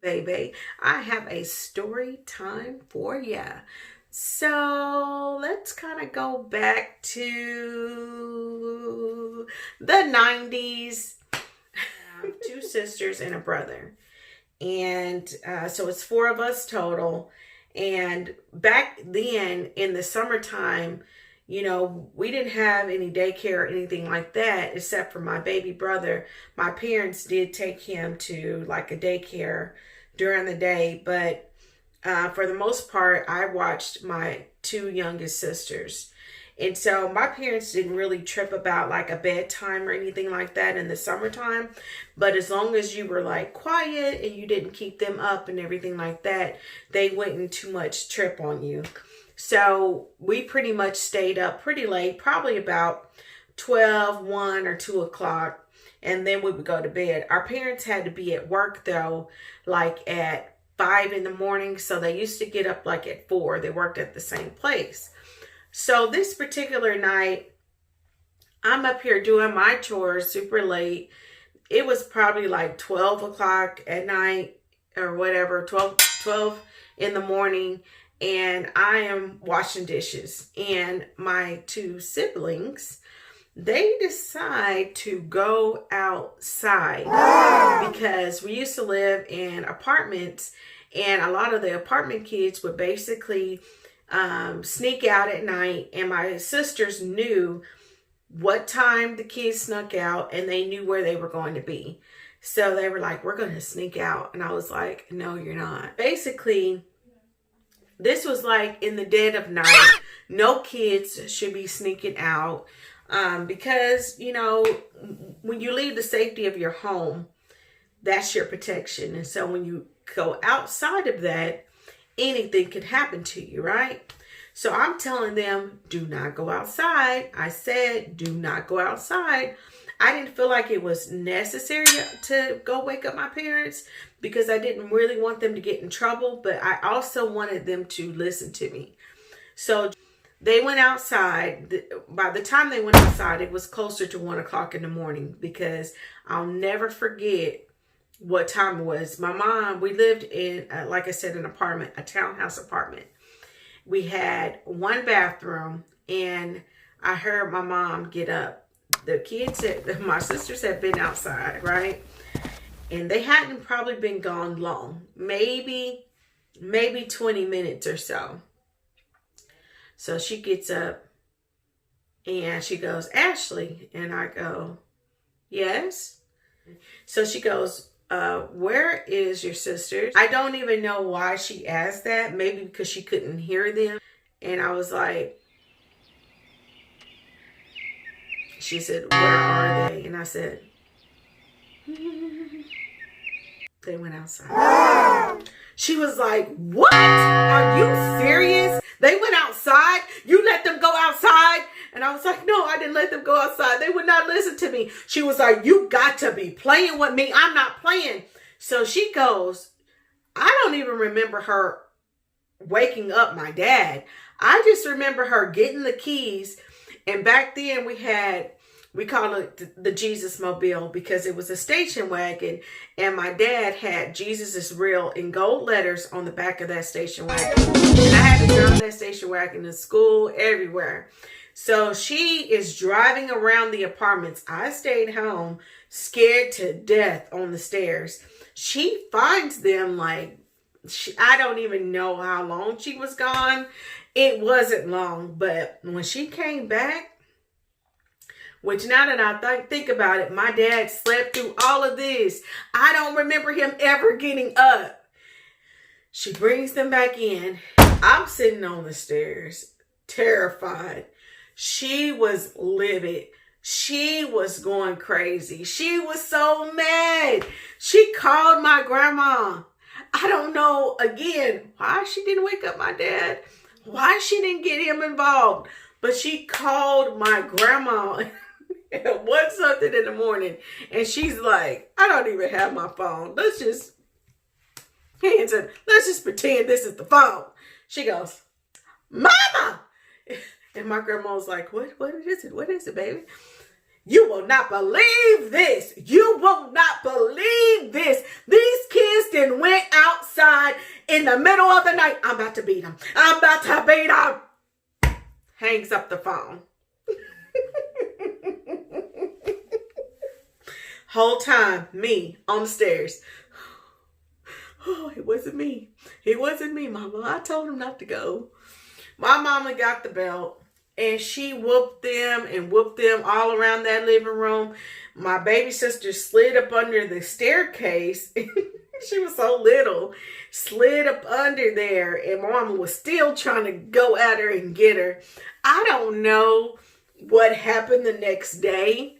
baby, I have a story time for ya. So let's kind of go back to the 90s. Two sisters and a brother. And so it's four of us total. And back then in the summertime, you know, we didn't have any daycare or anything like that, except for my baby brother. My parents did take him to like a daycare during the day, but for the most part, I watched my two youngest sisters. And so my parents didn't really trip about like a bedtime or anything like that in the summertime. But as long as you were like quiet and you didn't keep them up and everything like that, they wouldn't too much trip on you. So we pretty much stayed up pretty late, probably about 12, 1 or 2 o'clock. And then we would go to bed. Our parents had to be at work though, like at 5 in the morning. So they used to get up like at 4. They worked at the same place. So this particular night, I'm up here doing my chores super late. It was probably like 12 o'clock at night or whatever, 12 in the morning. And I am washing dishes. And my two siblings, they decide to go outside because we used to live in apartments. And a lot of the apartment kids would basically sneak out at night, and my sisters knew what time the kids snuck out and they knew where they were going to be. So they were like, we're going to sneak out. And I was like, no, you're not. Basically, this was like in the dead of night. No kids should be sneaking out because, you know, when you leave the safety of your home, that's your protection. And so when you go outside of that, anything could happen to you, right? So I'm telling them, do not go outside. I said, do not go outside. I didn't feel like it was necessary to go wake up my parents because I didn't really want them to get in trouble, but I also wanted them to listen to me. So they went outside. By the time they went outside, it was closer to 1 o'clock in the morning because I'll never forget what time it was. My mom, we lived in, like I said, an apartment, a townhouse apartment. We had one bathroom, and I heard my mom get up. The kids, my sisters had been outside, right? And they hadn't probably been gone long, maybe 20 minutes or so. So she gets up and she goes, Ashley. And I go, yes. So she goes, where is your sister? I don't even know why she asked that. Maybe because she couldn't hear them. And I was like, she said, where are they? And I said, they went outside. She was like, what? Are you serious? They went outside? You let them go outside? And I was like, no, I didn't let them go outside. They would not listen to me. She was like, you got to be playing with me. I'm not playing. So she goes, I don't even remember her waking up my dad. I just remember her getting the keys. And back then we call it the Jesus Mobile because it was a station wagon. And my dad had Jesus is real in gold letters on the back of that station wagon. And I had to drive that station wagon to school, everywhere. So she is driving around the apartments. I stayed home scared to death on the stairs. She finds them like, I don't even know how long she was gone. It wasn't long, but when she came back, which now that I think about it, my dad slept through all of this. I don't remember him ever getting up. She brings them back in. I'm sitting on the stairs, terrified. She was livid. She was going crazy. She was so mad. She called my grandma. I don't know, again, why she didn't wake up my dad, why she didn't get him involved, but she called my grandma at 1 something in the morning, and she's like, I don't even have my phone. Let's just pretend this is the phone. She goes, Mama! And my grandma was like, what is it? What is it, baby? You will not believe this. You will not believe this. These kids then went outside in the middle of the night. I'm about to beat them. I'm about to beat them. Hangs up the phone. Whole time, me on the stairs. Oh, it wasn't me. It wasn't me, Mama. I told him not to go. My mama got the belt and she whooped them all around that living room. My baby sister slid up under the staircase. She was so little. Slid up under there and my mama was still trying to go at her and get her. I don't know what happened the next day.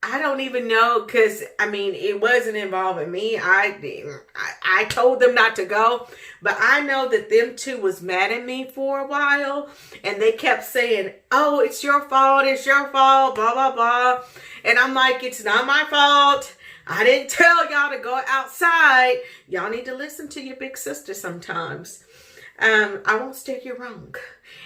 I don't even know because, I mean, it wasn't involving me. I told them not to go, but I know that them two was mad at me for a while, and they kept saying, oh, it's your fault, blah, blah, blah. And I'm like, it's not my fault. I didn't tell y'all to go outside. Y'all need to listen to your big sister sometimes. I won't steer you wrong.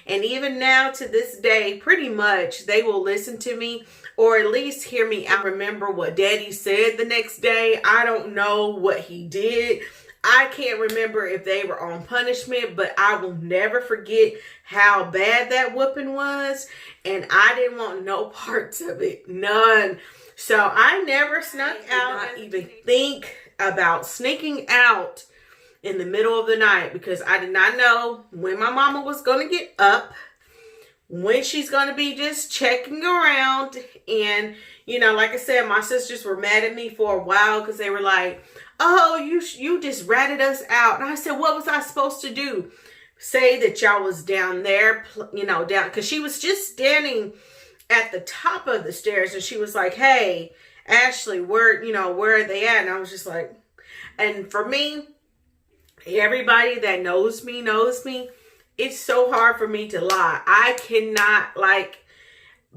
And even now to this day, pretty much they will listen to me or at least hear me out. Remember what Daddy said the next day. I don't know what he did. I can't remember if they were on punishment, but I will never forget how bad that whooping was. And I didn't want no parts of it. None. So I never snuck out. I did not even think about sneaking out in the middle of the night because I did not know when my mama was going to get up, when she's going to be just checking around. And, you know, like I said, my sisters were mad at me for a while because they were like, oh, you just ratted us out. And I said, what was I supposed to do? Say that y'all was down there, you know, down, because she was just standing at the top of the stairs and she was like, hey, Ashley, where are they at? And I was just like, and for me, everybody that knows me, it's so hard for me to lie. I cannot, like,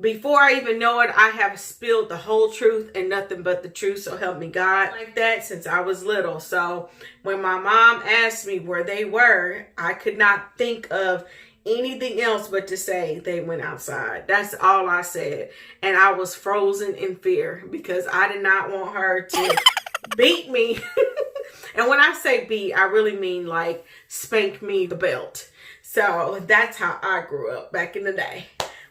before I even know it, I have spilled the whole truth and nothing but the truth. So help me God, like that since I was little. So when my mom asked me where they were, I could not think of anything else but to say they went outside. That's all I said. And I was frozen in fear because I did not want her to beat me. And when I say beat, I really mean like spank me the belt. So that's how I grew up back in the day.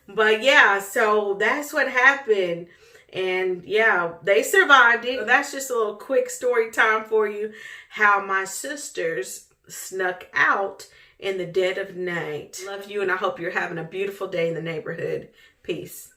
But yeah, so that's what happened. And yeah, they survived it. So that's just a little quick story time for you. How my sisters snuck out in the dead of night. Love you and I hope you're having a beautiful day in the neighborhood. Peace.